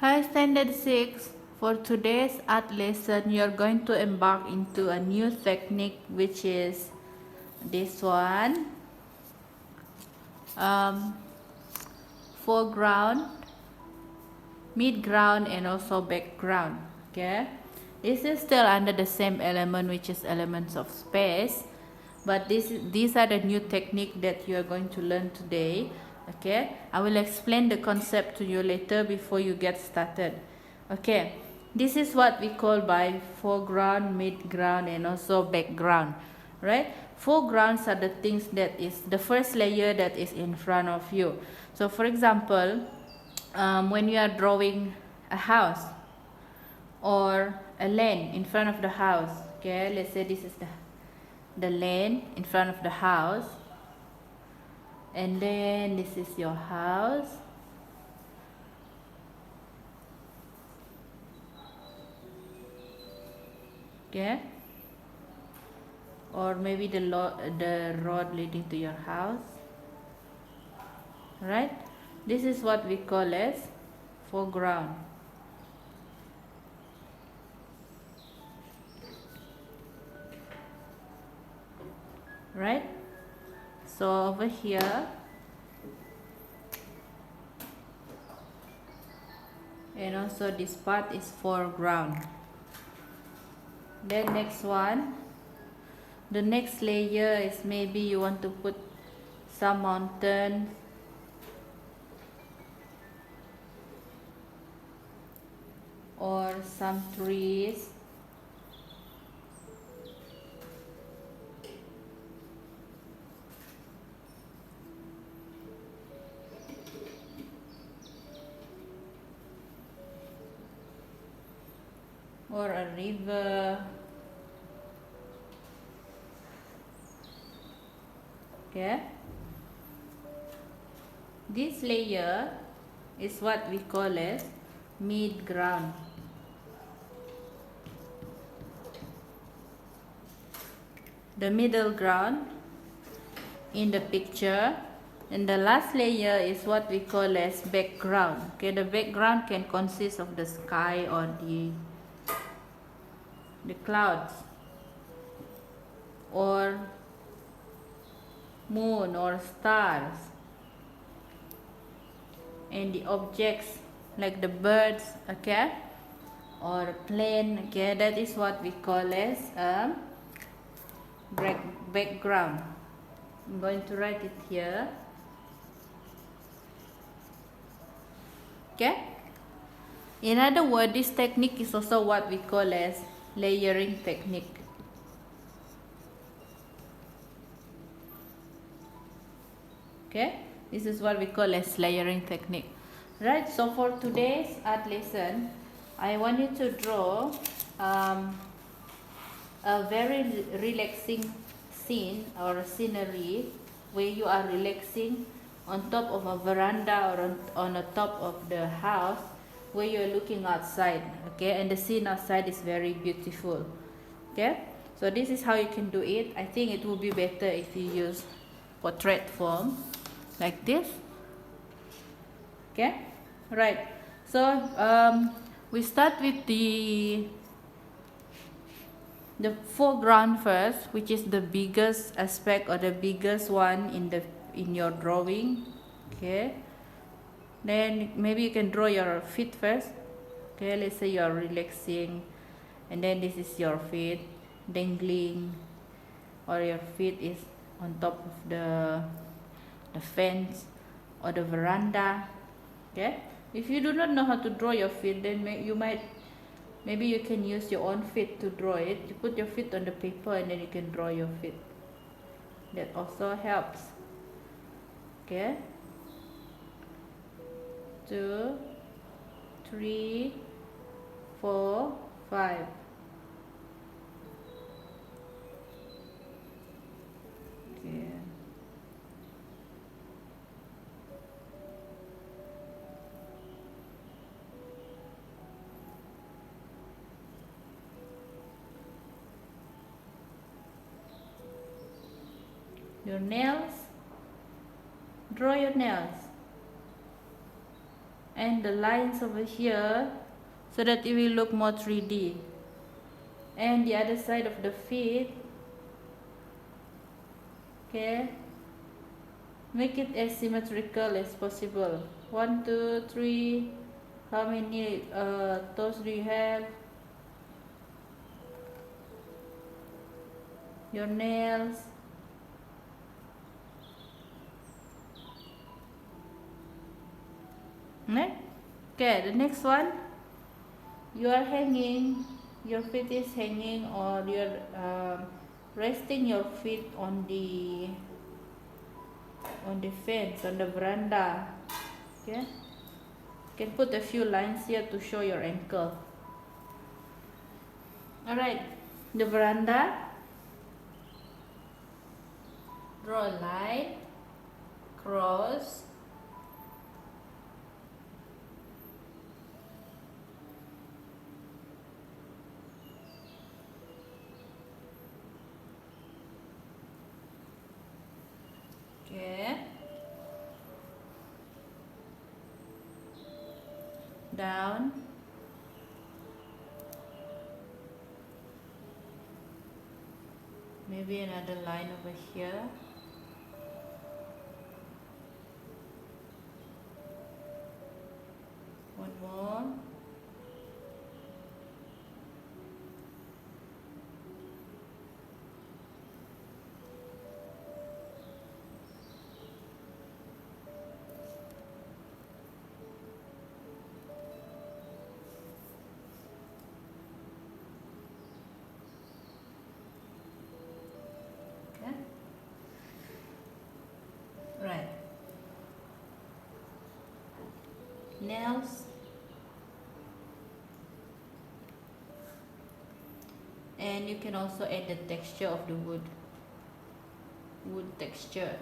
Hi Standard 6. For today's art lesson, you're going to embark into a new technique, which is this one, um, foreground, midground, and also background. Okay, this is still under the same element, which is elements of space, but these are the new technique that you are going to learn today. Okay, I will explain the concept to you later before you get started. Okay, this is what we call by foreground, midground, and also background, right? Foregrounds are the things that is the first layer that is in front of you. So for example, when you are drawing a house or a lane in front of the house, okay, let's say this is the lane in front of the house, and then this is your house, okay, or maybe the road leading to your house, right? This is what we call as foreground, right? So over here, and also this part is foreground. Then next one, the next layer is maybe you want to put some mountains or some trees, or a river, okay. This layer is what we call as mid-ground. The middle ground in the picture, and the last layer is what we call as background. Okay, the background can consist of the sky or the clouds or moon or stars, and the objects like the birds, okay, or plane, okay. That is what we call as background. I'm going to write it here, okay. In other words, this technique is also what we call as layering technique. Okay, this is what we call as layering technique, right? So for today's art lesson, I want you to draw a very relaxing scene or scenery where you are relaxing on top of a veranda or on the top of the house where you are looking outside, okay, and the scene outside is very beautiful, okay. So this is how you can do it. I think it will be better if you use portrait form like this, okay, right. So we start with the foreground first, which is the biggest aspect or the biggest one in your drawing, okay. Then maybe you can draw your feet first, okay. Let's say you are relaxing, and then this is your feet dangling, or your feet is on top of the fence or the veranda, okay. If you do not know how to draw your feet, then maybe you can use your own feet to draw it. You put your feet on the paper and then you can draw your feet. That also helps, okay. 2, 3, 4, 5. Okay. Your nails, draw your nails, and the lines over here so that it will look more 3D. And the other side of the feet, okay, make it as symmetrical as possible. 1, 2, 3. How many toes do you have? Your nails. Okay, the next one. You are hanging, your feet is hanging, or you're resting your feet on the fence, on the veranda. Okay, you can put a few lines here to show your ankle. Alright, the veranda, draw a line, cross, okay, down, maybe another line over here, one more, okay, right, nails, and you can also add the texture of the wood texture.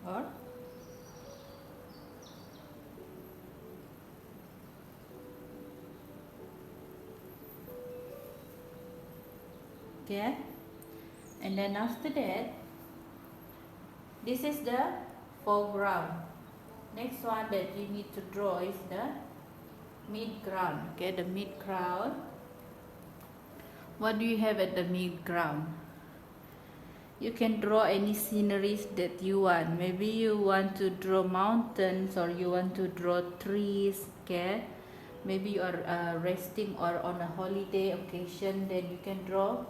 Or okay, and then after that, this is the foreground. Next one that you need to draw is the mid-ground. Okay, the mid-ground. What do you have at the mid-ground? You can draw any sceneries that you want. Maybe you want to draw mountains, or you want to draw trees. Okay, maybe you are resting or on a holiday occasion, then you can draw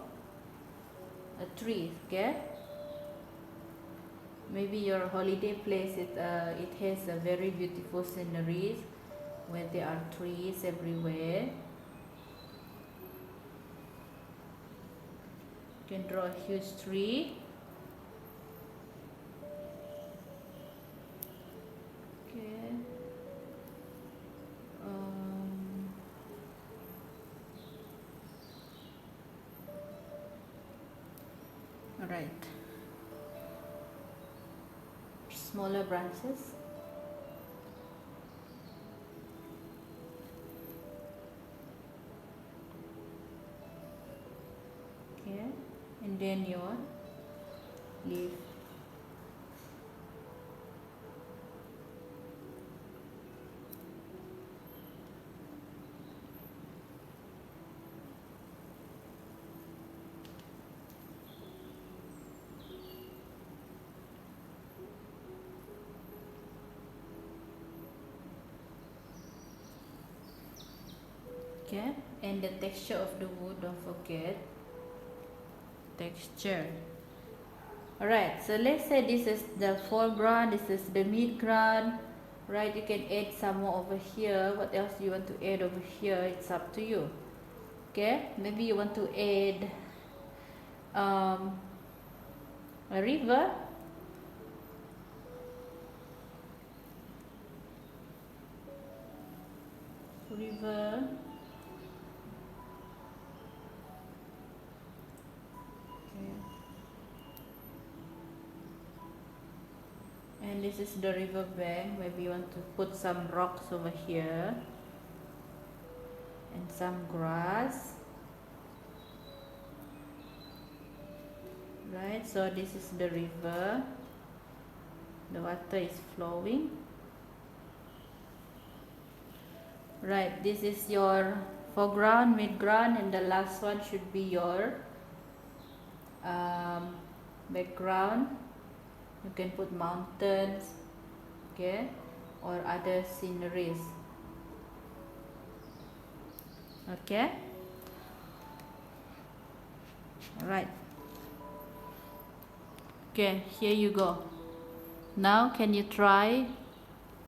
a tree. Okay, maybe your holiday place, it has a very beautiful sceneries where there are trees everywhere. You can draw a huge tree. Okay. All right. Smaller branches. Okay, and then your leaf. Okay, and the texture of the wood, don't forget texture. Alright, so let's say this is the foreground, this is the mid-ground. Right, you can add some more over here. What else you want to add over here? It's up to you. Okay, maybe you want to add a river. River. And this is the river bank. Maybe you want to put some rocks over here and some grass. right? So this is the river, the water is flowing, right? This is your foreground, midground, and the last one should be your background. You can put mountains, okay, or other sceneries, okay. All right, okay, here you go. Now can you try